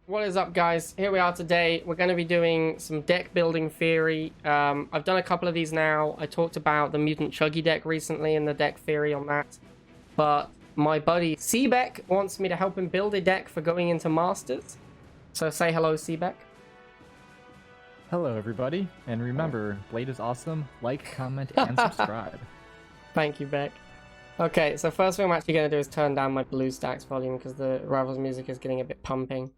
What is up, guys? Here we are today. We're going to be doing some deck building theory. I've done a couple of these now. I talked about the Mutant Chuggy deck recently and the deck theory on that. But my buddy C-Beck wants me to help him build a deck for going into Masters. So say hello, C-Beck. Hello, everybody. And remember, Blade is awesome. Like, comment, and subscribe. Thank you, Beck. Okay, so first thing I'm actually going to do is turn down my blue stacks volume because the Rivals music is getting a bit pumping.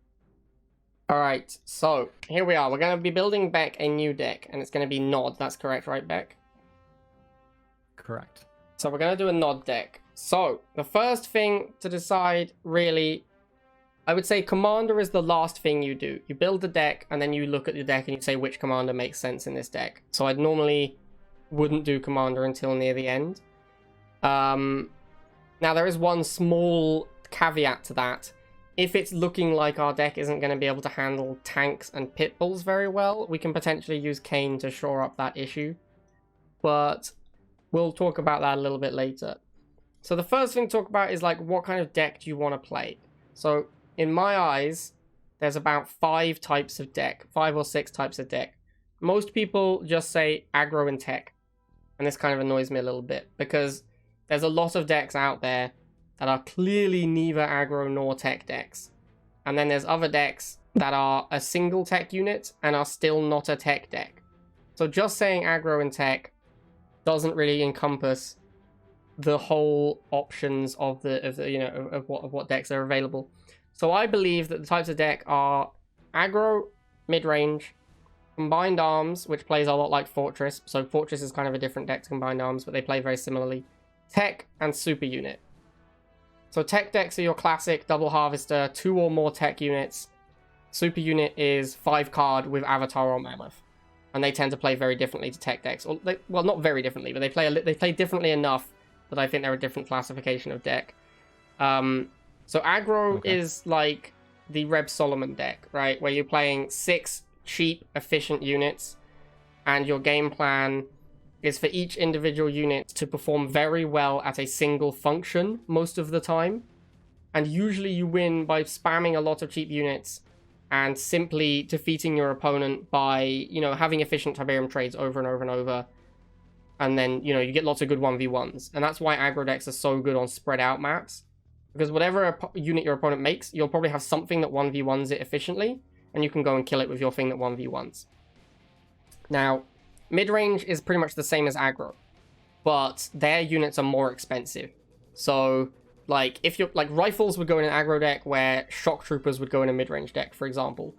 Alright, so here we are. We're going to be building Beck a new deck, and it's going to be Nod. That's correct, right, Beck? Correct. So we're going to do a Nod deck. So the first thing to decide, really, I would say Commander is the last thing you do. You build the deck, and then you look at the deck and you say which Commander makes sense in this deck. So I'd normally wouldn't do Commander until near the end. Now there is one small caveat to that. If it's looking like our deck isn't going to be able to handle tanks and pit bulls very well, we can potentially use Kane to shore up that issue. But we'll talk about that a little bit later. So the first thing to talk about is, like, what kind of deck do you want to play? So in my eyes, there's about 5 or 6 types of deck. Most people just say aggro and tech. And this kind of annoys me a little bit because there's a lot of decks out there that are clearly neither aggro nor tech decks. And then there's other decks that are a single tech unit and are still not a tech deck. So just saying aggro and tech doesn't really encompass the whole options of what decks are available. So I believe that the types of deck are aggro, mid-range, Combined Arms, which plays a lot like Fortress. So Fortress is kind of a different deck to Combined Arms, but they play very similarly. Tech and Super Unit. So tech decks are your classic double harvester, 2 or more tech units. Super Unit is 5 card with Avatar or Mammoth. And they tend to play very differently to tech decks. Well, not very differently, but they play differently enough that I think they're a different classification of deck. So aggro is like the Reb Solomon deck, right? Where you're playing 6 cheap, efficient units, and your game plan is for each individual unit to perform very well at a single function most of the time. And usually you win by spamming a lot of cheap units and simply defeating your opponent by, having efficient Tiberium trades over and over and over. And then, you get lots of good 1v1s. And that's why aggro decks are so good on spread out maps. Because whatever unit your opponent makes, you'll probably have something that 1v1s it efficiently, and you can go and kill it with your thing that 1v1s. Now, mid-range is pretty much the same as aggro, but their units are more expensive. So, like, if you're, like, Rifles would go in an aggro deck where Shock Troopers would go in a mid-range deck, for example.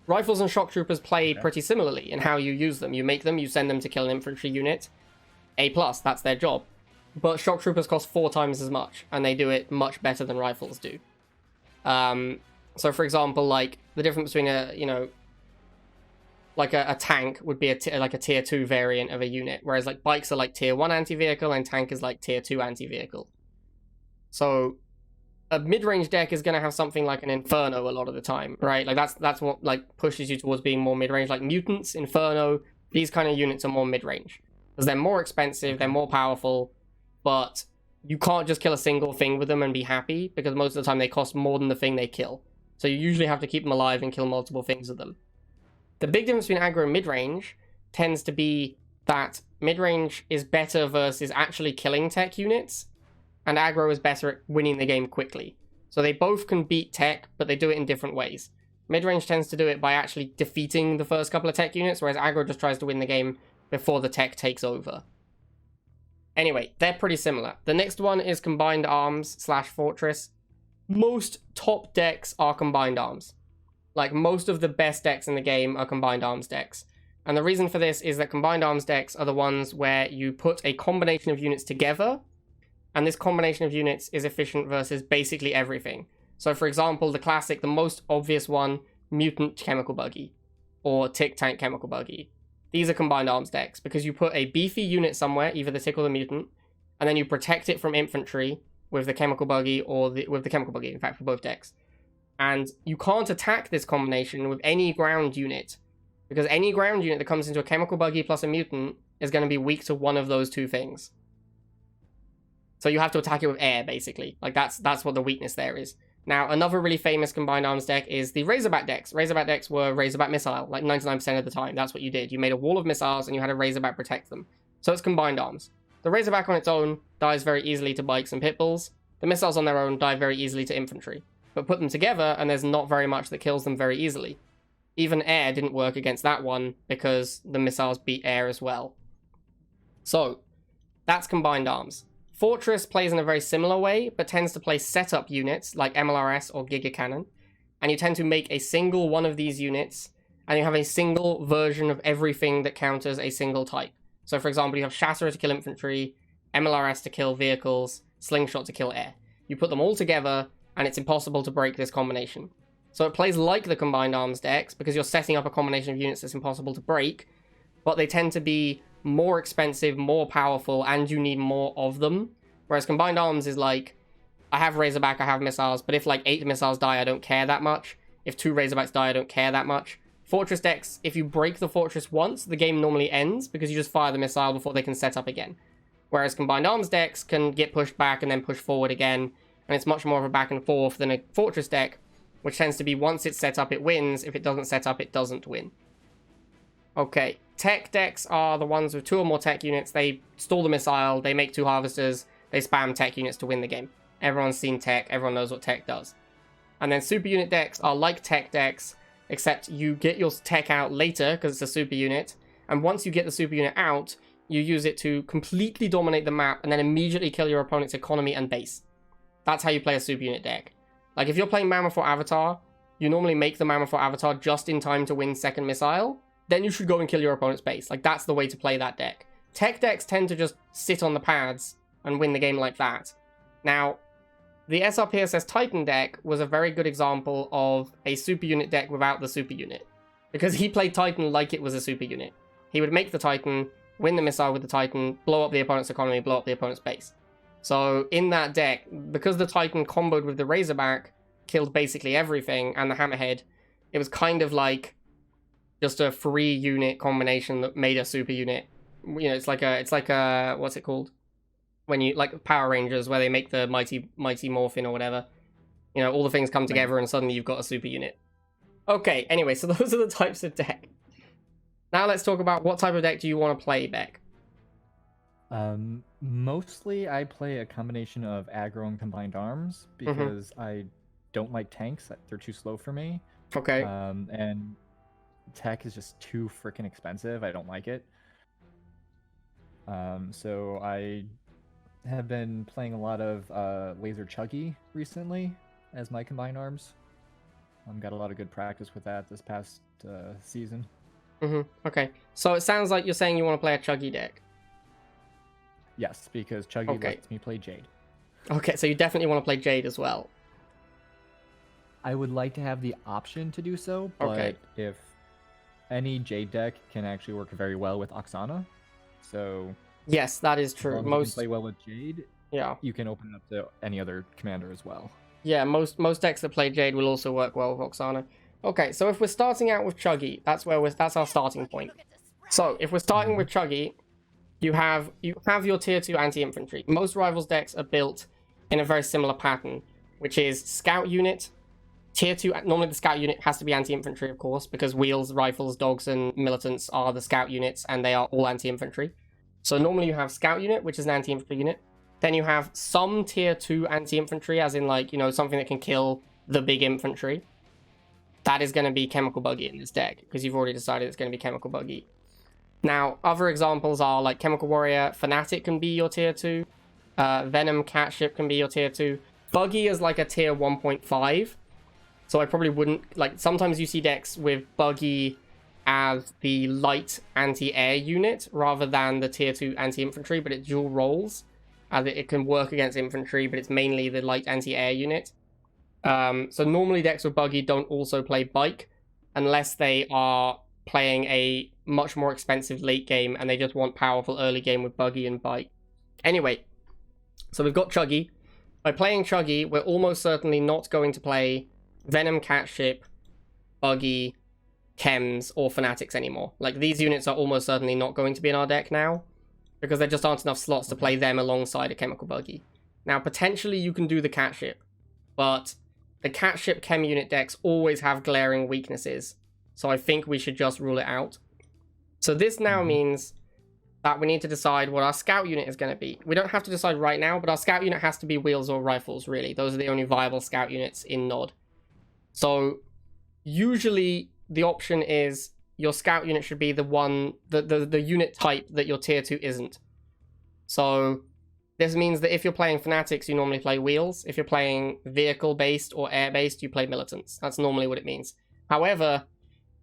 Rifles and Shock Troopers play pretty similarly in how you use them. You make them, you send them to kill an infantry unit. A+, that's their job. But Shock Troopers cost 4 times as much, and they do it much better than Rifles do. So, for example, like, the difference between a tank would be a tier 2 variant of a unit, whereas, like, bikes are like tier 1 anti-vehicle and tank is like tier 2 anti-vehicle. So a mid-range deck is going to have something like an Inferno a lot of the time, right? Like, that's what, like, pushes you towards being more mid-range. Like Mutants, Inferno, these kind of units are more mid-range because they're more expensive, they're more powerful, but you can't just kill a single thing with them and be happy because most of the time they cost more than the thing they kill. So you usually have to keep them alive and kill multiple things with them. The big difference between aggro and mid-range tends to be that mid-range is better versus actually killing tech units, and aggro is better at winning the game quickly. So they both can beat tech, but they do it in different ways. Mid-range tends to do it by actually defeating the first couple of tech units, whereas aggro just tries to win the game before the tech takes over. Anyway, they're pretty similar. The next one is Combined Arms / Fortress. Most top decks are Combined Arms. Like, most of the best decks in the game are Combined Arms decks. And the reason for this is that Combined Arms decks are the ones where you put a combination of units together, and this combination of units is efficient versus basically everything. So, for example, the most obvious one, Mutant Chemical Buggy, or Tick Tank Chemical Buggy. These are Combined Arms decks, because you put a beefy unit somewhere, either the Tick or the Mutant, and then you protect it from infantry with the Chemical Buggy, or with the Chemical Buggy, in fact, for both decks. And you can't attack this combination with any ground unit, because any ground unit that comes into a Chemical Buggy plus a Mutant is going to be weak to one of those 2 things. So you have to attack it with air, basically. Like, that's what the weakness there is. Now, another really famous combined arms deck is the Razorback decks. Razorback decks were Razorback missile, like 99% of the time. That's what you did. You made a wall of missiles and you had a Razorback protect them. So it's combined arms. The Razorback on its own dies very easily to bikes and pitbulls. The missiles on their own die very easily to infantry. But put them together and there's not very much that kills them very easily. Even air didn't work against that one because the missiles beat air as well. So, that's combined arms. Fortress plays in a very similar way, but tends to play setup units like MLRS or Giga Cannon, and you tend to make a single one of these units, and you have a single version of everything that counters a single type. So for example, you have Shatterer to kill infantry, MLRS to kill vehicles, Slingshot to kill air. You put them all together, and it's impossible to break this combination. So it plays like the combined arms decks, because you're setting up a combination of units that's impossible to break, but they tend to be more expensive, more powerful, and you need more of them. Whereas combined arms is like, I have Razorback, I have missiles, but if like 8 missiles die, I don't care that much. If 2 Razorbacks die, I don't care that much. Fortress decks, if you break the fortress once, the game normally ends because you just fire the missile before they can set up again. Whereas combined arms decks can get pushed back and then push forward again, and it's much more of a back and forth than a fortress deck, which tends to be once it's set up, it wins. If it doesn't set up, it doesn't win. Okay, tech decks are the ones with 2 or more tech units. They stall the missile, they make 2 harvesters, they spam tech units to win the game. Everyone's seen tech, everyone knows what tech does. And then super unit decks are like tech decks, except you get your tech out later because it's a super unit, and once you get the super unit out, you use it to completely dominate the map and then immediately kill your opponent's economy and base. That's how you play a super unit deck. Like if you're playing Mammoth or Avatar, you normally make the Mammoth or Avatar just in time to win second missile, then you should go and kill your opponent's base. Like that's the way to play that deck. Tech decks tend to just sit on the pads and win the game like that. Now, the SRPSS Titan deck was a very good example of a super unit deck without the super unit, because he played Titan like it was a super unit. He would make the Titan, win the missile with the Titan, blow up the opponent's economy, blow up the opponent's base. So in that deck, because the Titan comboed with the Razorback, killed basically everything, and the Hammerhead, it was kind of like just a free unit combination that made a super unit. You know, it's like a what's it called? When you, like Power Rangers, where they make the Mighty Morphin or whatever. You know, all the things come together and suddenly you've got a super unit. Okay, anyway, so those are the types of deck. Now let's talk about what type of deck do you want to play, Beck? Mostly I play a combination of aggro and combined arms, because I don't like tanks. They're too slow for me. Okay. And tech is just too freaking expensive. I don't like it. So I have been playing a lot of Laser Chuggy recently as my combined arms. Got a lot of good practice with that this past season. Okay. So it sounds like you're saying you want to play a Chuggy deck. Yes, because Chuggy lets me play Jade. Okay, so you definitely want to play Jade as well. I would like to have the option to do so, but if any Jade deck can actually work very well with Oksana, so yes, that is true. Most play well with Jade. Yeah, you can open it up to any other commander as well. Yeah, most decks that play Jade will also work well with Oksana. Okay, so if we're starting out with Chuggy, that's our starting point. So if we're starting with Chuggy, you have your tier 2 anti-infantry. Most Rivals decks are built in a very similar pattern, which is Scout unit, tier 2. Normally the Scout unit has to be anti-infantry, of course, because Wheels, Rifles, Dogs, and Militants are the Scout units, and they are all anti-infantry. So normally you have Scout unit, which is an anti-infantry unit. Then you have some tier 2 anti-infantry, as in, like, you know, something that can kill the big infantry. That is going to be Chemical Buggy in this deck, because you've already decided it's going to be Chemical Buggy. Now, other examples are, like, Chemical Warrior, Fanatic can be your tier 2. Venom, Catship can be your tier 2. Buggy is like a tier 1.5. So I probably wouldn't, like, sometimes you see decks with Buggy as the light anti-air unit rather than the tier 2 anti-infantry, but it dual roles. As it can work against infantry, but it's mainly the light anti-air unit. So normally decks with Buggy don't also play Bike unless they are playing a much more expensive late game and they just want powerful early game with Buggy and Bike. Anyway, so we've got Chuggy. By playing Chuggy, we're almost certainly not going to play Venom, Catship, Buggy, Chems, or Fanatics anymore. Like, these units are almost certainly not going to be in our deck now, because there just aren't enough slots to play them alongside a Chemical Buggy. Now, potentially you can do the Catship, but the catship chem unit decks always have glaring weaknesses. So I think we should just rule it out. So this now means that we need to decide what our scout unit is going to be. We don't have to decide right now, but our scout unit has to be wheels or rifles, really. Those are the only viable scout units in Nod. So usually the option is your scout unit should be the unit type that your tier 2 isn't. So this means that if you're playing Fanatics, you normally play wheels. If you're playing vehicle-based or air-based, you play militants. That's normally what it means. However,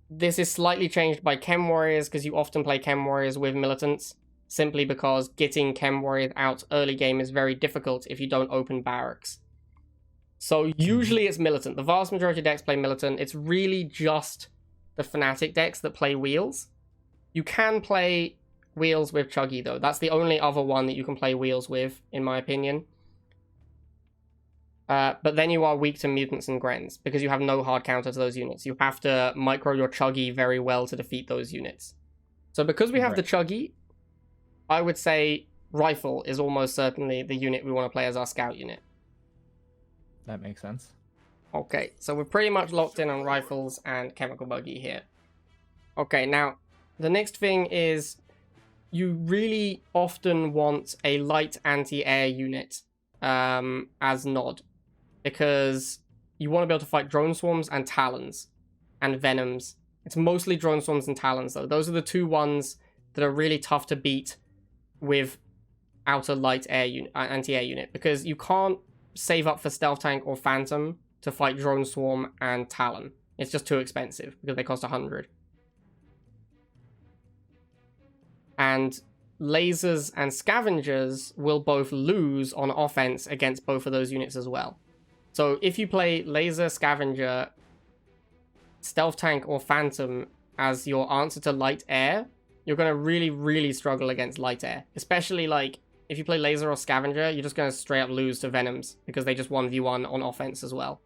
this is slightly changed by Chem Warriors, because you often play Chem Warriors with militants, simply because getting Chem Warriors out early game is very difficult if you don't open barracks. So usually it's militant. The vast majority of decks play militant. It's really just the Fnatic decks that play wheels. You can play wheels with Chuggy, though. That's the only other one that you can play wheels with, in my opinion. But then you are weak to mutants and Grens, because you have no hard counter to those units. You have to micro your Chuggy very well to defeat those units. So because we have the Chuggy, I would say Rifle is almost certainly the unit we want to play as our scout unit. That makes sense. Okay, so we're pretty much locked in on Rifles and Chemical Buggy here. Okay, now, the next thing is you really often want a light anti-air unit as Nod, because you want to be able to fight Drone Swarms and Talons and Venoms. It's mostly Drone Swarms and Talons, though. Those are the two ones that are really tough to beat without a light air unit, anti-air unit, because you can't save up for Stealth Tank or Phantom to fight Drone Swarm and Talon. It's just too expensive because they cost 100. And Lasers and Scavengers will both lose on offense against both of those units as well. So if you play Laser, Scavenger, Stealth Tank, or Phantom as your answer to light air, you're going to really, really struggle against light air. Especially like if you play Laser or Scavenger, you're just going to straight up lose to Venoms because they just 1v1 on offense as well.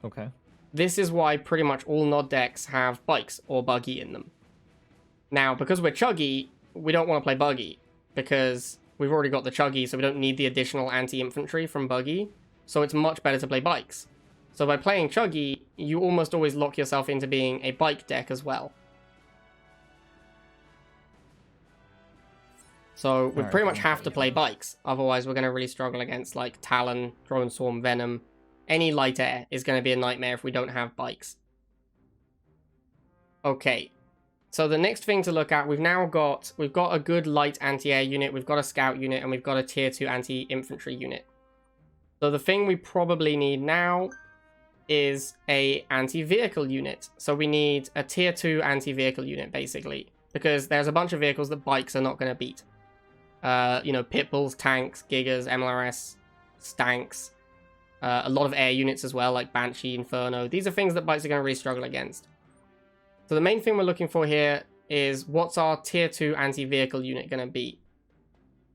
Okay. This is why pretty much all Nod decks have Bikes or Buggy in them. Now, because we're Chuggy, we don't want to play Buggy because we've already got the Chuggy, so we don't need the additional anti-infantry from Buggy. So it's much better to play Bikes. So by playing Chuggy, you almost always lock yourself into being a Bike deck as well. So we pretty much have to play Bikes, otherwise we're going to really struggle against like Talon, Drone Swarm, Venom. Any light air is going to be a nightmare if we don't have Bikes. Okay, so the next thing to look at, we've got a good light anti-air unit, we've got a scout unit, and we've got a tier 2 anti-infantry unit. So the thing we probably need now is a anti-vehicle unit. So we need a tier 2 anti-vehicle unit, basically, because there's a bunch of vehicles that Bikes are not going to beat. You know, Pitbulls, tanks, Gigas, MLRS, Stanks, a lot of air units as well, like Banshee, Inferno. These are things that Bikes are going to really struggle against. So the main thing we're looking for here is what's our tier 2 anti-vehicle unit going to be.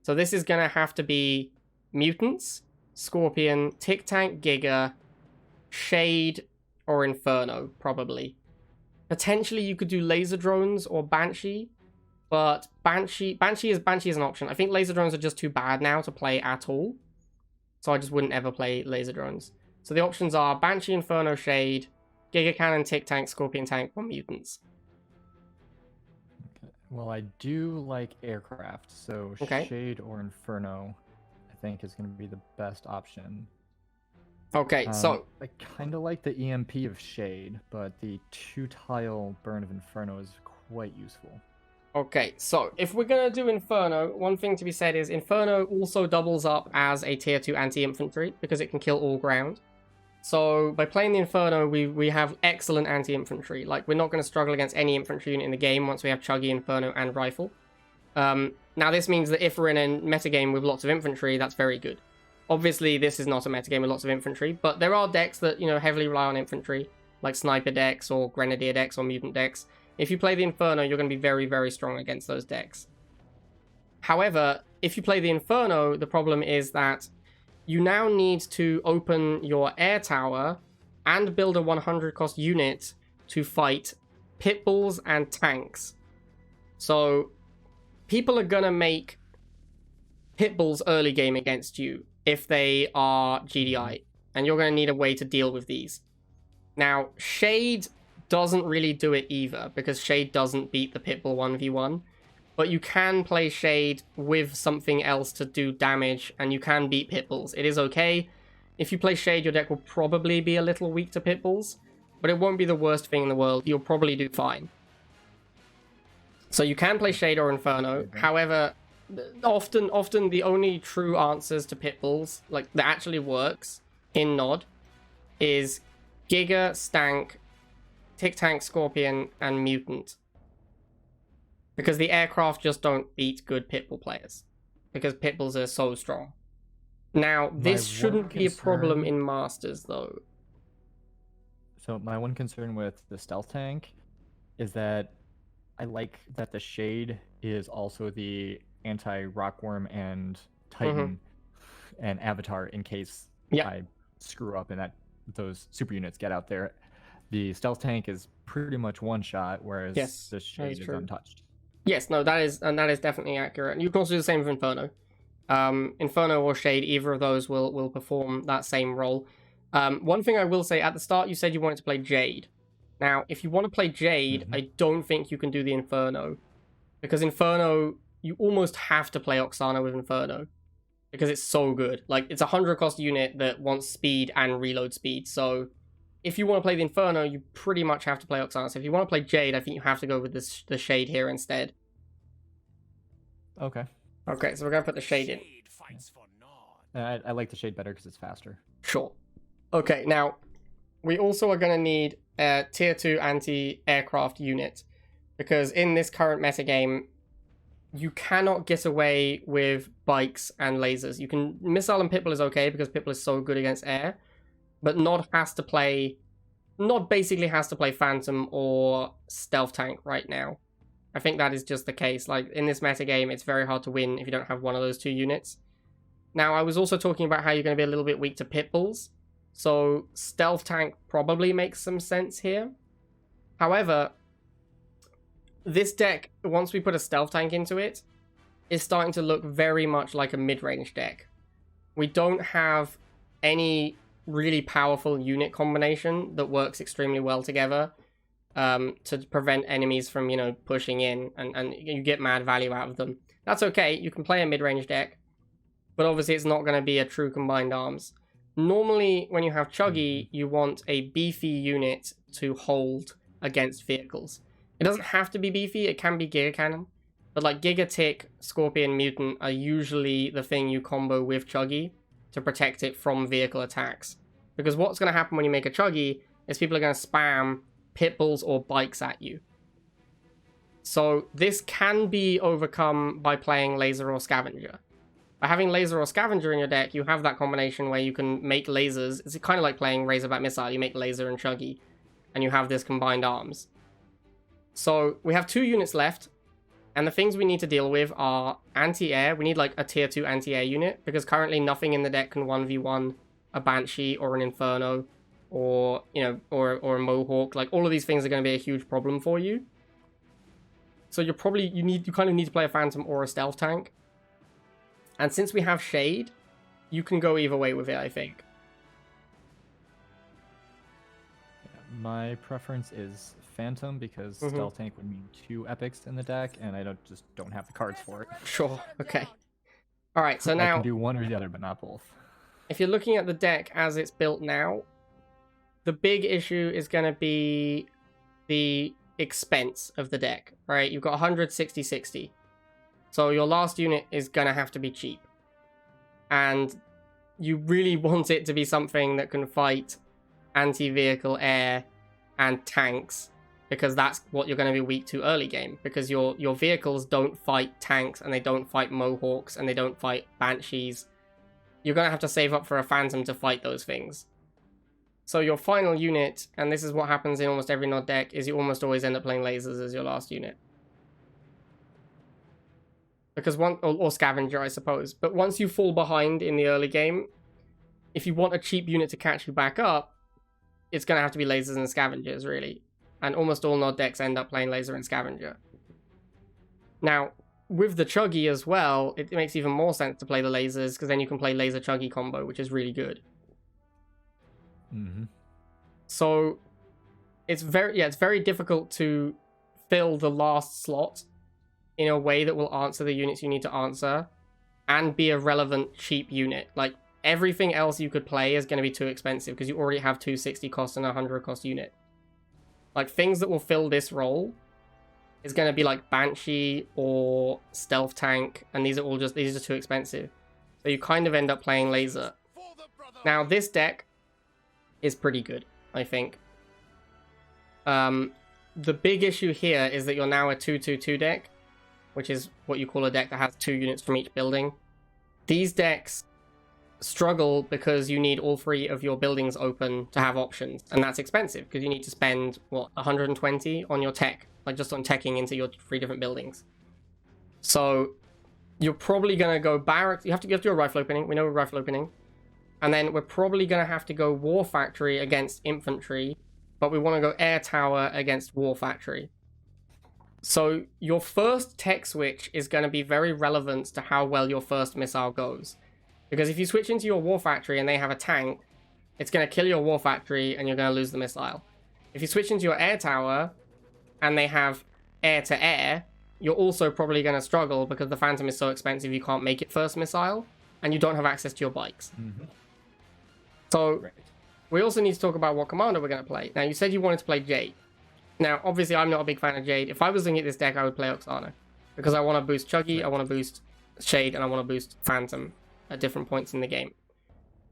So this is going to have to be Mutants, Scorpion, Tick Tank, Giga, Shade, or Inferno, probably. Potentially you could do Laser Drones or Banshee, but Banshee is an option. I think Laser Drones are just too bad now to play at all, so I just wouldn't ever play Laser Drones. So the options are Banshee, Inferno, Shade, Giga Cannon, Tick Tank, Scorpion Tank, or Mutants. Okay. Well, I do like aircraft, so Shade or Inferno, I think, is going to be the best option. Okay, so I kind of like the EMP of Shade, but the 2-tile burn of Inferno is quite useful. Okay, so if we're going to do Inferno, one thing to be said is Inferno also doubles up as a tier 2 anti-infantry because it can kill all ground. So by playing the Inferno, we have excellent anti-infantry. Like, we're not going to struggle against any infantry unit in the game once we have Chuggy, Inferno, and Rifle. Now, this means that if we're in a metagame with lots of infantry, that's very good. Obviously, this is not a metagame with lots of infantry, but there are decks that, you know, heavily rely on infantry, like Sniper decks or Grenadier decks or Mutant decks. If you play the Inferno, you're going to be very, very strong against those decks. However, if you play the Inferno, the problem is that you now need to open your air tower and build a 100 cost unit to fight Pitbulls and tanks. So people are going to make Pitbulls early game against you if they are GDI. and you're going to need a way to deal with these. Now, Shade doesn't really do it either, because Shade doesn't beat the Pitbull 1v1, but you can play Shade with something else to do damage, and you can beat Pitbulls. It is okay. If you play Shade, your deck will probably be a little weak to Pitbulls, but it won't be the worst thing in the world. You'll probably do fine. So you can play Shade or Inferno. However, often the only true answers to Pitbulls, like that actually works in Nod, is Giga, Stank, Tick Tank, Scorpion, and Mutant. Because the aircraft just don't beat good Pitbull players. Because Pitbulls are so strong. Now, this shouldn't be a problem in Masters, though. So my one concern with the Stealth Tank is that I like that the Shade is also the anti-Rockworm and Titan and Avatar in case I screw up and that those super units get out there. The Stealth Tank is pretty much one shot, whereas the Shade is untouched. Yes, no, that is definitely accurate. You can also do the same with Inferno. Inferno or Shade, either of those will perform that same role. One thing I will say, at the start you said you wanted to play Jade. Now, if you want to play Jade, I don't think you can do the Inferno. Because Inferno, you almost have to play Oksana with Inferno. Because it's so good. Like, it's a 100 cost unit that wants speed and reload speed. So, if you want to play the Inferno, you pretty much have to play Oksana. So if you want to play Jade, I think you have to go with the Shade here instead. Okay. Okay, so we're going to put the Shade in. I like the Shade better because it's faster. Sure. Okay, now, we also are going to need a tier 2 anti-aircraft unit, because in this current metagame, you cannot get away with bikes and lasers. You can... Missile and Pitbull is okay, because Pitbull is so good against air, but Nod basically has to play Phantom or Stealth Tank right now. I think that is just the case. Like, in this metagame, it's very hard to win if you don't have one of those two units. Now, I was also talking about how you're going to be a little bit weak to Pitbulls, so Stealth Tank probably makes some sense here. However, this deck, once we put a Stealth Tank into it, is starting to look very much like a mid-range deck. We don't have any really powerful unit combination that works extremely well together to prevent enemies from, you know, pushing in, and you get mad value out of them. That's okay, you can play a mid-range deck, but obviously it's not going to be a true combined arms. Normally, when you have Chuggy, you want a beefy unit to hold against vehicles. It doesn't have to be beefy, it can be Giga Cannon, but like Giga Tick, Scorpion, Mutant are usually the thing you combo with Chuggy to protect it from vehicle attacks. Because what's going to happen when you make a Chuggy is people are going to spam Pitbulls or bikes at you. So this can be overcome by playing Laser or Scavenger. By having Laser or Scavenger in your deck, you have that combination where you can make lasers. It's kind of like playing Razorback Missile. You make Laser and Chuggy, and you have this combined arms. So we have 2 units left, and the things we need to deal with are anti-air. We need like a tier 2 anti-air unit, because currently nothing in the deck can 1v1 a Banshee or an Inferno, or, you know, or a Mohawk. Like, all of these things are going to be a huge problem for you. So you kind of need to play a Phantom or a Stealth Tank. And since we have Shade, you can go either way with it, I think. My preference is Phantom, because Stealth Tank would mean 2 epics in the deck, and I just don't have the cards for it. Sure, okay. Alright, so now... I can do one or the other, but not both. If you're looking at the deck as it's built now, the big issue is going to be the expense of the deck, right? You've got 100, 60, 60. So your last unit is going to have to be cheap. And you really want it to be something that can fight anti-vehicle air and tanks, because that's what you're going to be weak to early game, because your vehicles don't fight tanks, and they don't fight Mohawks, and they don't fight Banshees. You're going to have to save up for a Phantom to fight those things. So your final unit, and this is what happens in almost every Nod deck, is you almost always end up playing lasers as your last unit. Because or Scavenger, I suppose. But once you fall behind in the early game, if you want a cheap unit to catch you back up, it's going to have to be lasers and Scavengers, really. And almost all Nod decks end up playing laser and Scavenger. Now, with the Chuggy as well, it makes even more sense to play the lasers, because then you can play laser Chuggy combo, which is really good. Mm-hmm. So it's very difficult to fill the last slot in a way that will answer the units you need to answer and be a relevant cheap unit. Like, everything else you could play is going to be too expensive because you already have 260 cost and a 100 cost unit. Like, things that will fill this role is going to be like Banshee or Stealth Tank, and these are too expensive. So you kind of end up playing Laser. Now, this deck is pretty good, I think. The big issue here is that you're now a 2-2-2 deck, which is what you call a deck that has 2 units from each building. These decks struggle because you need all 3 of your buildings open to have options, and that's expensive because you need to spend, what, 120 on your tech, like just on teching into your 3 different buildings. So you're probably going to go barracks. You have to do a rifle opening. We know a rifle opening. And then we're probably going to have to go War Factory against infantry, but we want to go Air Tower against War Factory. So your first tech switch is going to be very relevant to how well your first missile goes. Because if you switch into your War Factory and they have a tank, it's going to kill your War Factory and you're going to lose the missile. If you switch into your Air Tower and they have air-to-air, you're also probably going to struggle because the Phantom is so expensive you can't make it first missile, and you don't have access to your bikes. Mm-hmm. So Right. we also need to talk about what commander we're going to play. Now, you said you wanted to play Jade. Now, obviously, I'm not a big fan of Jade. If I was looking at this deck, I would play Oksana. Because I want to boost Chuggy, I want to boost Shade, and I want to boost Phantom at different points in the game.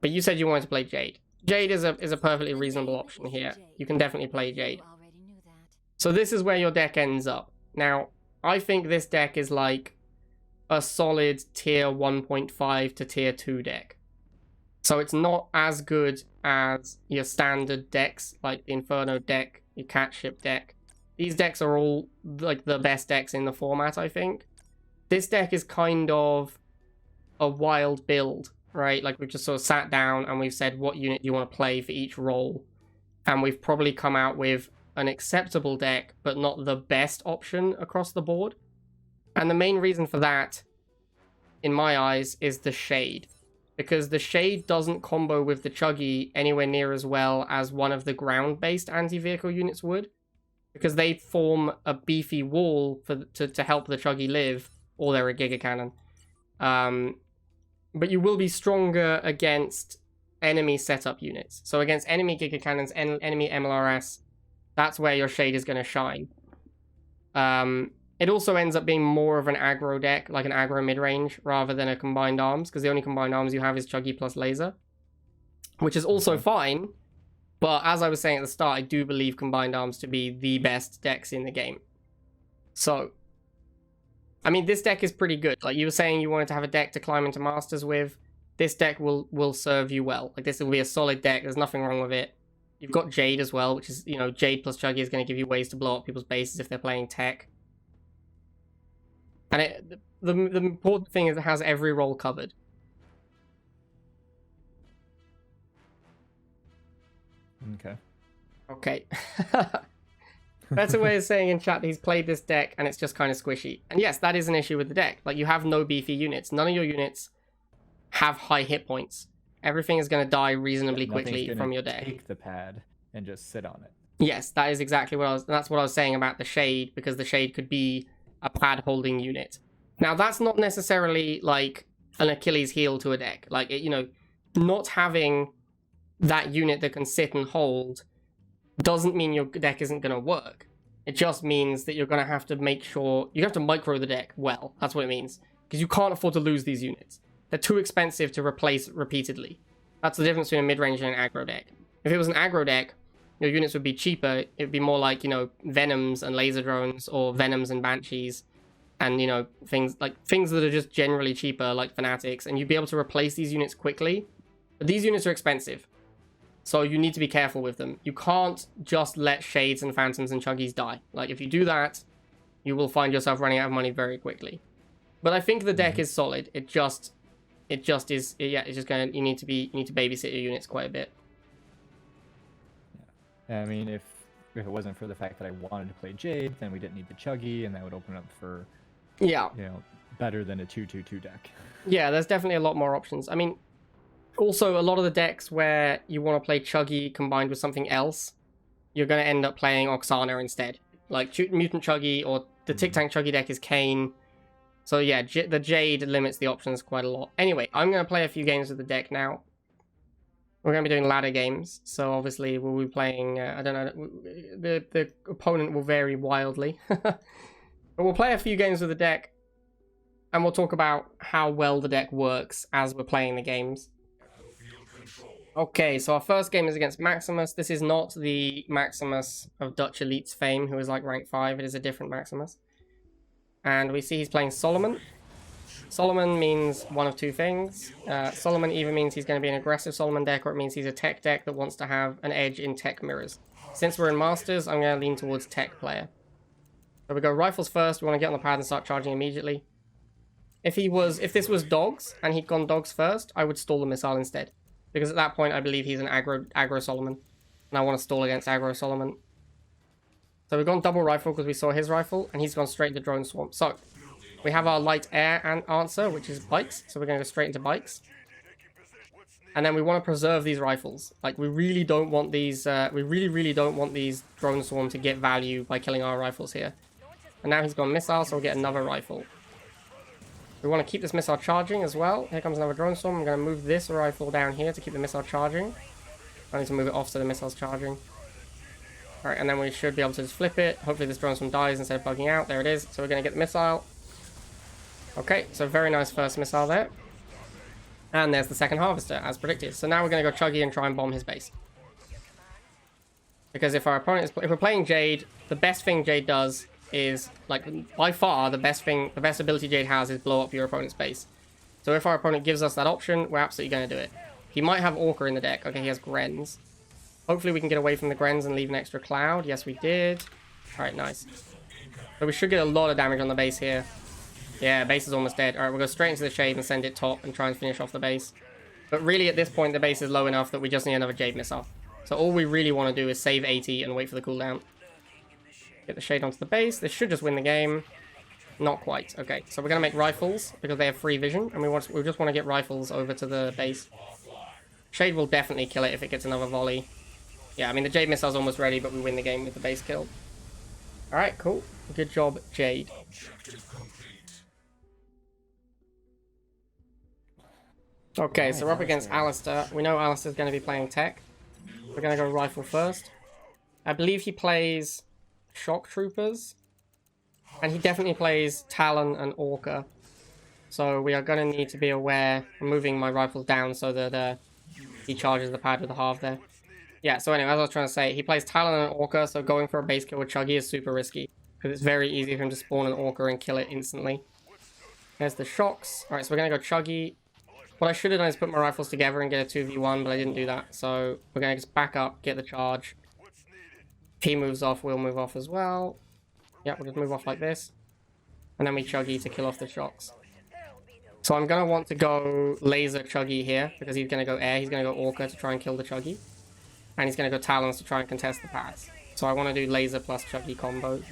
But you said you wanted to play Jade. Jade is a perfectly reasonable option here. You can definitely play Jade. So this is where your deck ends up. Now, I think this deck is like a solid tier 1.5 to tier 2 deck. So it's not as good as your standard decks, like the Inferno deck, your Catship deck. These decks are all like the best decks in the format, I think. This deck is kind of a wild build, right? Like, we've just sort of sat down and we've said what unit you want to play for each role. And we've probably come out with an acceptable deck, but not the best option across the board. And the main reason for that, in my eyes, is the Shade. Because the Shade doesn't combo with the Chuggy anywhere near as well as one of the ground-based anti-vehicle units would. Because they form a beefy wall to help the Chuggy live, or they're a Giga Cannon. But you will be stronger against enemy setup units. So against enemy Giga Cannons, enemy MLRS, that's where your Shade is going to shine. It also ends up being more of an aggro deck, like an aggro mid-range, rather than a combined arms, because the only combined arms you have is Chuggy plus Laser, which is also fine. But as I was saying at the start, I do believe combined arms to be the best decks in the game. So, I mean, this deck is pretty good. Like, you were saying you wanted to have a deck to climb into Masters with. This deck will serve you well. Like, this will be a solid deck. There's nothing wrong with it. You've got Jade as well, which is, you know, Jade plus Chuggy is going to give you ways to blow up people's bases if they're playing tech. And the important thing is it has every role covered. Okay. Okay. That's a way of saying in chat that he's played this deck and it's just kind of squishy. And yes, that is an issue with the deck. Like, you have no beefy units. None of your units have high hit points. Everything is going to die reasonably quickly from your deck. Take the pad and just sit on it. Yes, that is exactly what that's what I was saying about the Shade, because the Shade could be a pad holding unit. Now, that's not necessarily like an Achilles heel to a deck. Like, you know, not having that unit that can sit and hold doesn't mean your deck isn't going to work. It just means that you're going to have to make sure you have to micro the deck well. That's what it means, because you can't afford to lose these units. They're too expensive to replace repeatedly. That's the difference between a mid-range and an aggro deck. If it was an aggro deck, your units would be cheaper. It would be more like, you know, Venoms and Laser Drones, or Venoms and Banshees, and, you know, things that are just generally cheaper, like Fanatics, and you'd be able to replace these units quickly. But these units are expensive, so you need to be careful with them. You can't just let Shades and Phantoms and Chuggies die. Like, if you do that, you will find yourself running out of money very quickly. But I think the deck is solid. It's just gonna, you need to babysit your units quite a bit. Yeah. I mean, if it wasn't for the fact that I wanted to play Jade, then we didn't need the Chuggy, and that would open up for, yeah, you know, better than a 2-2-2 deck. Yeah, there's definitely a lot more options. I mean, Also, a lot of the decks where you want to play Chuggy combined with something else, you're going to end up playing Oksana instead. Like, Mutant Chuggy or the Tick Tank Chuggy deck is Kane. So yeah, the Jade limits the options quite a lot. Anyway, I'm going to play a few games with the deck now. We're going to be doing ladder games, so obviously we'll be playing, I don't know, the opponent will vary wildly. But we'll play a few games with the deck, and we'll talk about how well the deck works as we're playing the games. Okay, so our first game is against Maximus. This is not the Maximus of Dutch Elite's fame, who is like rank 5. It is a different Maximus. And we see he's playing Solomon. Solomon means one of two things. Solomon either means he's going to be an aggressive Solomon deck, or it means he's a tech deck that wants to have an edge in tech mirrors. Since we're in Masters, I'm going to lean towards tech player. So we go rifles first. We want to get on the pad and start charging immediately. If this was dogs and he'd gone dogs first, I would stall the missile instead. Because at that point, I believe he's an aggro Solomon. And I want to stall against aggro Solomon. So we've gone double rifle because we saw his rifle, and he's gone straight into drone swarm. So we have our light air answer, which is bikes. So we're going to go straight into bikes. And then we want to preserve these rifles. Like, we really don't want these, we really don't want these drone swarm to get value by killing our rifles here. And now he's gone missile, so we'll get another rifle. We want to keep this missile charging as well. Here comes another drone swarm. I'm going to move this rifle down here to keep the missile charging. I need to move it off so the missile's charging. Alright, and then we should be able to just flip it. Hopefully this drone swarm dies instead of bugging out. There it is. So we're going to get the missile. Okay, so very nice first missile there. And there's the second harvester, as predicted. So now we're going to go Chuggy and try and bomb his base. Because if our opponent if we're playing Jade, the best thing Jade does is, like, by far, the best ability Jade has is blow up your opponent's base. So if our opponent gives us that option, we're absolutely going to do it. He might have Orca in the deck. Okay, he has Grens. Hopefully we can get away from the Grens and leave an extra cloud. Yes, we did. Alright, nice. So we should get a lot of damage on the base here. Yeah, base is almost dead. Alright, we'll go straight into the Shade and send it top and try and finish off the base. But really, at this point, the base is low enough that we just need another Jade missile. So all we really want to do is save 80 and wait for the cooldown. Get the Shade onto the base. This should just win the game. Not quite. Okay, so we're going to make rifles because they have free vision. And we just want to get rifles over to the base. Shade will definitely kill it if it gets another volley. Yeah, I mean, the Jade missile's almost ready, but we win the game with the base kill. Alright, cool. Good job, Jade. Okay, so we're up against Alistair. We know Alistair's going to be playing tech. We're going to go rifle first. I believe he plays shock troopers. And he definitely plays Talon and Orca. So we are going to need to be aware. I'm moving my rifles down so that he charges the pad with a half there. Yeah, so anyway, as I was trying to say, he plays Talon and Orca, so going for a base kill with Chuggy is super risky. Because it's very easy for him to spawn an Orca and kill it instantly. There's the shocks. Alright, so we're going to go Chuggy. What I should have done is put my rifles together and get a 2v1, but I didn't do that. So we're going to just back up, get the charge. If he moves off, we'll move off as well. Yeah, we'll just move off like this. And then we Chuggy to kill off the shocks. So I'm going to want to go laser Chuggy here, because he's going to go air. He's going to go Orca to try and kill the Chuggy. And he's going to go Talons to try and contest the pads. So I want to do laser plus Chuggy combo.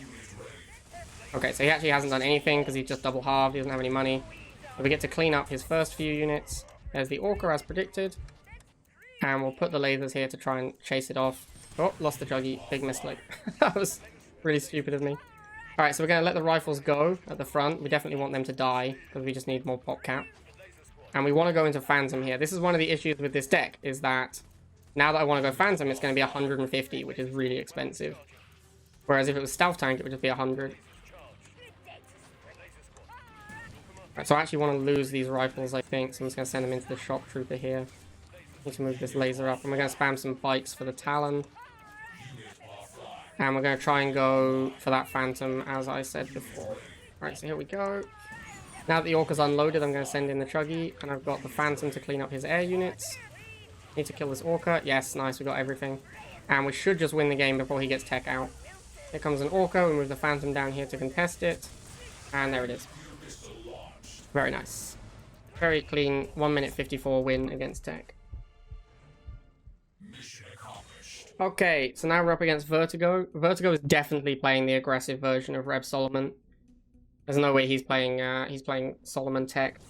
Okay, so he actually hasn't done anything because he's just double halved. He doesn't have any money. So we get to clean up his first few units. There's the Orca as predicted. And we'll put the lasers here to try and chase it off. Oh, lost the Chuggy. Big mistake. That was really stupid of me. Alright, so we're going to let the rifles go at the front. We definitely want them to die because we just need more pop cap. And we want to go into Phantom here. This is one of the issues with this deck, is that now that I want to go Phantom, it's going to be 150, which is really expensive. Whereas if it was Stealth Tank, it would just be 100. Right, so I actually want to lose these rifles, I think. So I'm just going to send them into the Shock Trooper here. Need to move this laser up. And we're going to spam some bikes for the Talon. And we're going to try and go for that Phantom, as I said before. Right, so here we go. Now that the Orca's unloaded, I'm going to send in the Chuggy. And I've got the Phantom to clean up his air units. Need to kill this Orca. Yes, nice, we got everything. And we should just win the game before he gets tech out. Here comes an Orca. We move the Phantom down here to contest it. And there it is. Very nice. Very clean 1 minute 54 win against tech. Okay, so now we're up against Vertigo. Vertigo is definitely playing the aggressive version of Reb Solomon. There's no way he's playing Solomon tech.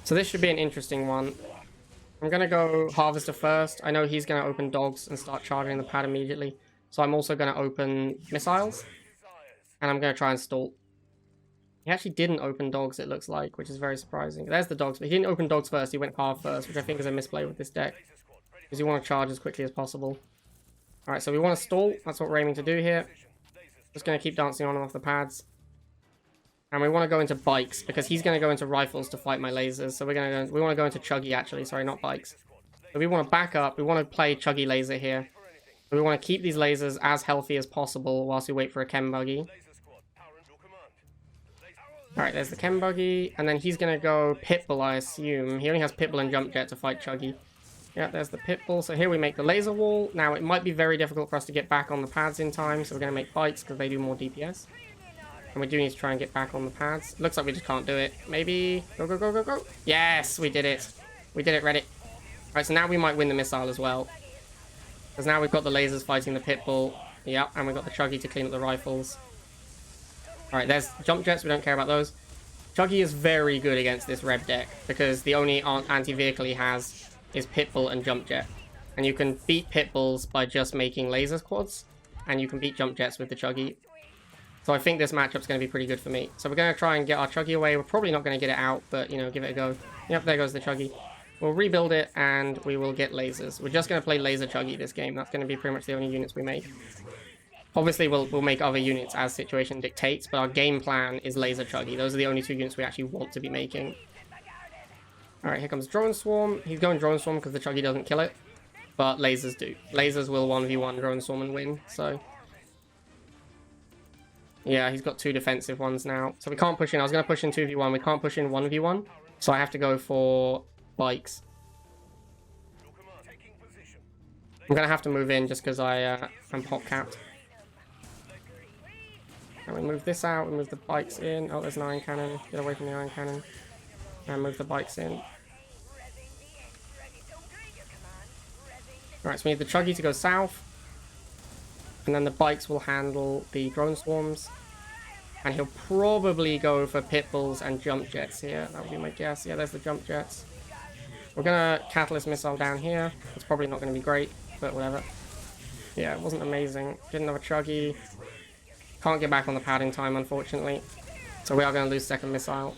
So this should be an interesting one. I'm going to go Harvester first. I know he's going to open dogs and start charging the pad immediately. So I'm also going to open missiles. And I'm going to try and stall. He actually didn't open dogs, it looks like, which is very surprising. There's the dogs, but he didn't open dogs first. He went half first, which I think is a misplay with this deck. Because you want to charge as quickly as possible. Alright, so we want to stall. That's what we're aiming to do here. Just going to keep dancing on and off the pads. And we want to go into bikes, because he's going to go into rifles to fight my lasers. So we want to go into chuggy, actually. Sorry, not bikes. So we want to back up. We want to play chuggy laser here. We want to keep these lasers as healthy as possible whilst we wait for a chem buggy. Alright, there's the chem buggy. And then he's going to go Pitbull, I assume. He only has Pitbull and Jump Jet to fight chuggy. Yeah, there's the Pitbull. So here we make the laser wall. Now, it might be very difficult for us to get back on the pads in time. So we're going to make bikes because they do more DPS. And we do need to try and get back on the pads. Looks like we just can't do it. Maybe... Go, go, go, go, go. Yes, we did it. We did it, Reddit. Alright, so now we might win the missile as well. Because now we've got the lasers fighting the Pitbull. Yep, and we've got the Chuggy to clean up the rifles. Alright, there's jump jets. We don't care about those. Chuggy is very good against this red deck. Because the only anti-vehicle he has is Pitbull and Jump Jet. And you can beat Pitbulls by just making laser quads. And you can beat Jump Jets with the Chuggy. So I think this matchup's going to be pretty good for me. So we're going to try and get our Chuggy away. We're probably not going to get it out, but, you know, give it a go. Yep, there goes the Chuggy. We'll rebuild it, and we will get lasers. We're just going to play Laser Chuggy this game. That's going to be pretty much the only units we make. Obviously, we'll make other units as situation dictates, but our game plan is Laser Chuggy. Those are the only two units we actually want to be making. Alright, here comes Drone Swarm. He's going Drone Swarm because the Chuggy doesn't kill it, but lasers do. Lasers will 1v1 Drone Swarm and win, so... Yeah, he's got two defensive ones now. So we can't push in. I was going to push in 2v1. We can't push in 1v1. So I have to go for bikes. I'm going to have to move in just because I'm pop capped. And we move this out. We move the bikes in. Oh, there's an iron cannon. Get away from the iron cannon. And move the bikes in. Alright, so we need the Chuggy to go south. And then the bikes will handle the drone swarms. And he'll probably go for Pitbulls and Jump Jets here. That would be my guess. Yeah, there's the Jump Jets. We're going to Catalyst Missile down here. It's probably not going to be great, but whatever. Yeah, it wasn't amazing. Didn't have a Chuggy. Can't get back on the pad in time, unfortunately. So we are going to lose second missile.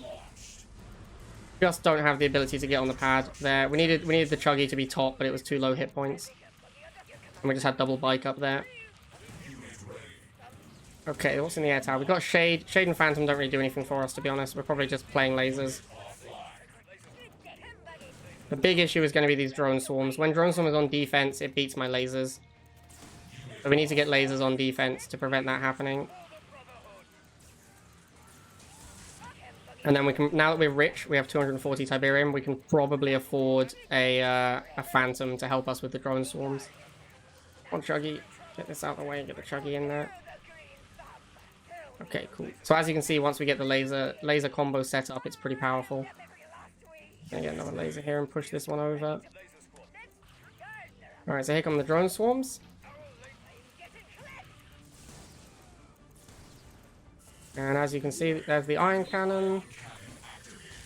Just don't have the ability to get on the pad there. We needed the Chuggy to be top, but it was too low hit points. And we just had double bike up there. Okay, what's in the air tower? We've got Shade. Shade and Phantom don't really do anything for us, to be honest. We're probably just playing lasers. The big issue is going to be these drone swarms. When drone swarm is on defense, it beats my lasers. So we need to get lasers on defense to prevent that happening. And then we can, now that we're rich, we have 240 Tiberium, we can probably afford a Phantom to help us with the drone swarms. Come on, Chuggy. Get this out of the way, get the Chuggy in there. Okay, cool. So as you can see, once we get the laser combo set up, it's pretty powerful. Gonna get another laser here and push this one over. Alright, so here come the drone swarms. And as you can see, there's the iron cannon.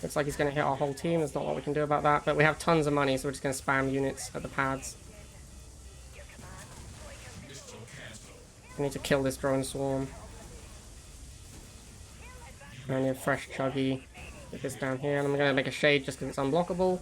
Looks like he's going to hit our whole team. There's not a lot we can do about that. But we have tons of money, so we're just going to spam units at the pads. We need to kill this drone swarm. I need a fresh Chuggy. Get this down here, and I'm going to make a Shade just because it's unblockable.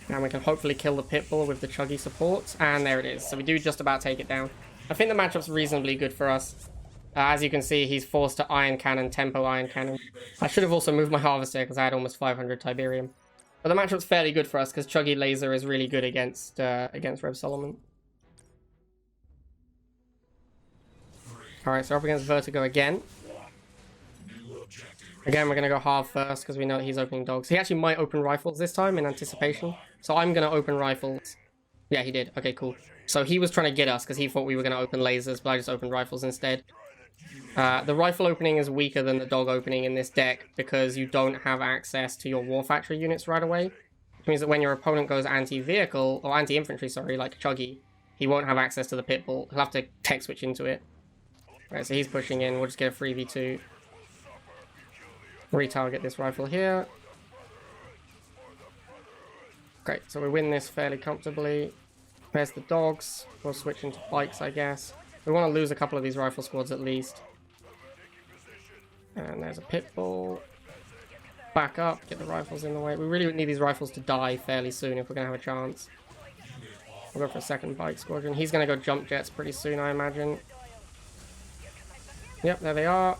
And we can hopefully kill the Pitbull with the Chuggy support. And there it is. So we do just about take it down. I think the matchup's reasonably good for us. As you can see, he's forced to Iron Cannon, Tempo Iron Cannon. I should have also moved my Harvester because I had almost 500 Tiberium. But the matchup's fairly good for us because Chuggy Laser is really good against Rev Solomon. Alright, so up against Vertigo again. Again, we're going to go half first because we know that he's opening dogs. He actually might open rifles this time in anticipation. So I'm going to open rifles. Yeah, he did. Okay, cool. So he was trying to get us because he thought we were going to open lasers, but I just opened rifles instead. The rifle opening is weaker than the dog opening in this deck because you don't have access to your War Factory units right away. Which means that when your opponent goes anti-vehicle, or anti-infantry, sorry, like Chuggy, he won't have access to the Pitbull. He'll have to tech switch into it. Right, so he's pushing in. We'll just get a 3v2. Retarget this rifle here. Okay, so we win this fairly comfortably. There's the dogs. We'll switch into bikes, I guess. We want to lose a couple of these rifle squads at least. And there's a pit bull. Back up, get the rifles in the way. We really need these rifles to die fairly soon if we're going to have a chance. We'll go for a second bike squadron. He's going to go jump jets pretty soon, I imagine. Yep, there they are.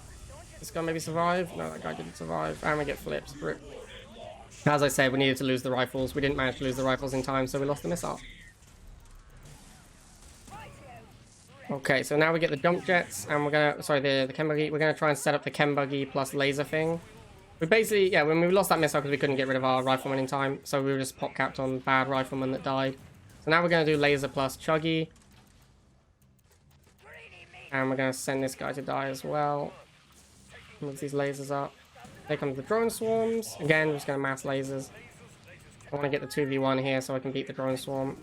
This guy maybe survive. No, that guy didn't survive. And we get flips. Rip. As I said, we needed to lose the rifles. We didn't manage to lose the rifles in time, so we lost the missile. Okay, so now we get the jump jets, and we're gonna, sorry, the chem buggy. We're gonna try and set up the chem buggy plus laser thing. We basically, yeah, when we lost that missile because we couldn't get rid of our rifleman in time, so we were just pop capped on bad riflemen that died. So now we're gonna do laser plus chuggy, and we're gonna send this guy to die as well. Move these lasers up. Here comes the drone swarms. Again, we're just gonna mass lasers. I want to get the 2v1 here so I can beat the drone swarm.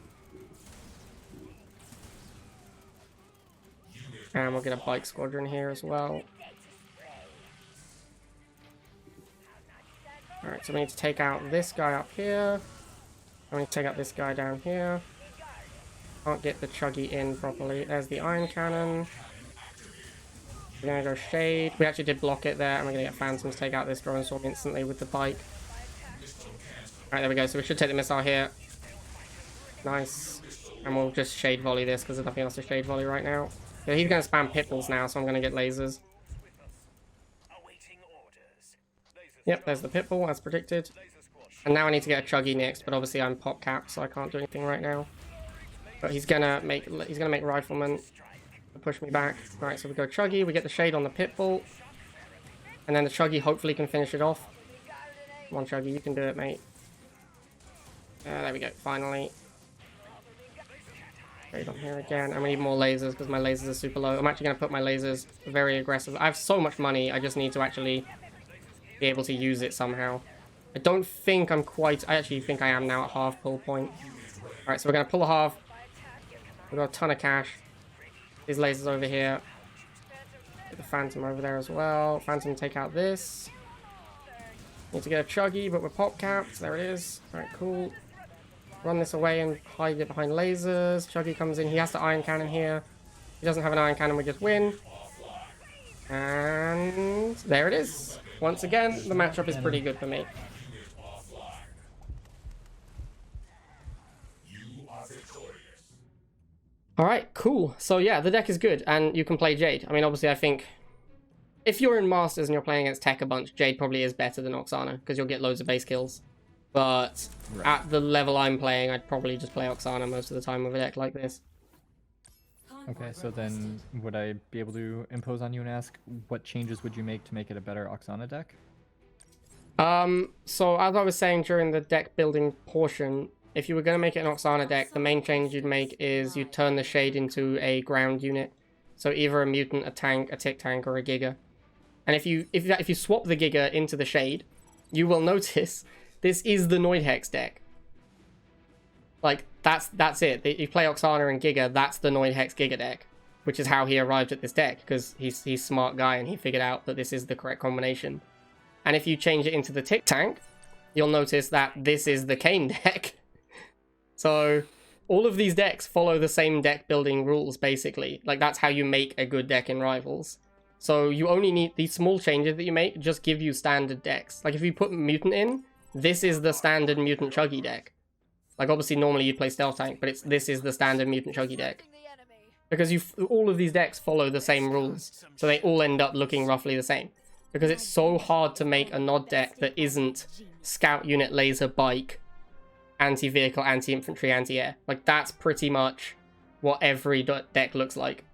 And we'll get a bike squadron here as well. Alright, so we need to take out this guy up here. And we need to take out this guy down here. Can't get the chuggy in properly. There's the iron cannon. We're gonna go shade. We actually did block it there, and we're gonna get phantoms to take out this drone swarm instantly with the bike. Alright, there we go. So we should take the missile here. Nice. And we'll just shade volley this because there's nothing else to shade volley right now. Yeah, he's going to spam pit bulls now, so I'm going to get lasers. Yep, there's the pit bull as predicted. And now I need to get a chuggy next, but obviously I'm pop capped, so I can't do anything right now. But he's gonna make rifleman to push me back. Alright, so we go chuggy, we get the shade on the pit bull. And then the chuggy hopefully can finish it off. Come on, chuggy, you can do it, mate. There we go, finally. Shade on here again, and we need more lasers because my lasers are super low. I'm actually going to put my lasers very aggressive. I have so much money, I just need to actually be able to use it somehow. I don't think I'm quite... I actually think I am now at half pull point. Alright, so we're going to pull a half. We've got a ton of cash. These lasers over here. Get the phantom over there as well. Phantom, take out this. Need to get a chuggy, but we're pop capped. There it is. Alright, cool. Run this away and hide it behind lasers. Chuggy comes in. He has to iron cannon here. If he doesn't have an iron cannon, we just win. And there it is. Once again, the matchup is pretty good for me. Alright, cool. So yeah, the deck is good, and you can play Jade. I mean, obviously, I think if you're in Masters and you're playing against Tech a bunch, Jade probably is better than Oksana, because you'll get loads of base kills. But at the level I'm playing, I'd probably just play Oksana most of the time with a deck like this. Okay, so then would I be able to impose on you and ask what changes would you make to make it a better Oksana deck? So as I was saying during the deck building portion, if you were going to make it an Oksana deck, the main change you'd make is you'd turn the Shade into a ground unit. So either a mutant, a tank, a tick tank, or a Giga. And if you swap the Giga into the Shade, you will notice this is the Noid Hex deck. Like, that's it. You play Oksana and Giga, that's the Noid Hex Giga deck. Which is how he arrived at this deck, because he's a smart guy and he figured out that this is the correct combination. And if you change it into the Tick Tank, you'll notice that this is the Kane deck. So, all of these decks follow the same deck building rules, basically. Like, that's how you make a good deck in Rivals. So, you only need these small changes that you make, just give you standard decks. Like, if you put Mutant in, this is the standard Mutant Chuggy deck. Like, obviously, normally you'd play Stealth Tank, but this is the standard Mutant Chuggy deck. Because all of these decks follow the same rules, so they all end up looking roughly the same. Because it's so hard to make a Nod deck that isn't Scout Unit, Laser, Bike, Anti-Vehicle, Anti-Infantry, Anti-Air. Like, that's pretty much what every deck looks like.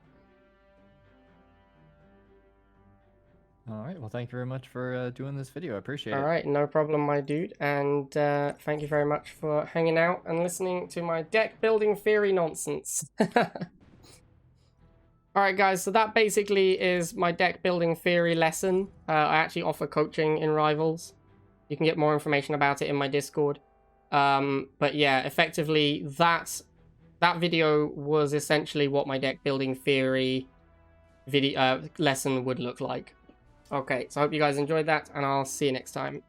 Alright, well thank you very much for doing this video, I appreciate it. Alright, no problem my dude, and thank you very much for hanging out and listening to my deck building theory nonsense. Alright guys, so that basically is my deck building theory lesson. I actually offer coaching in Rivals. You can get more information about it in my Discord. But yeah, effectively that video was essentially what my deck building theory lesson would look like. Okay, so I hope you guys enjoyed that, and I'll see you next time.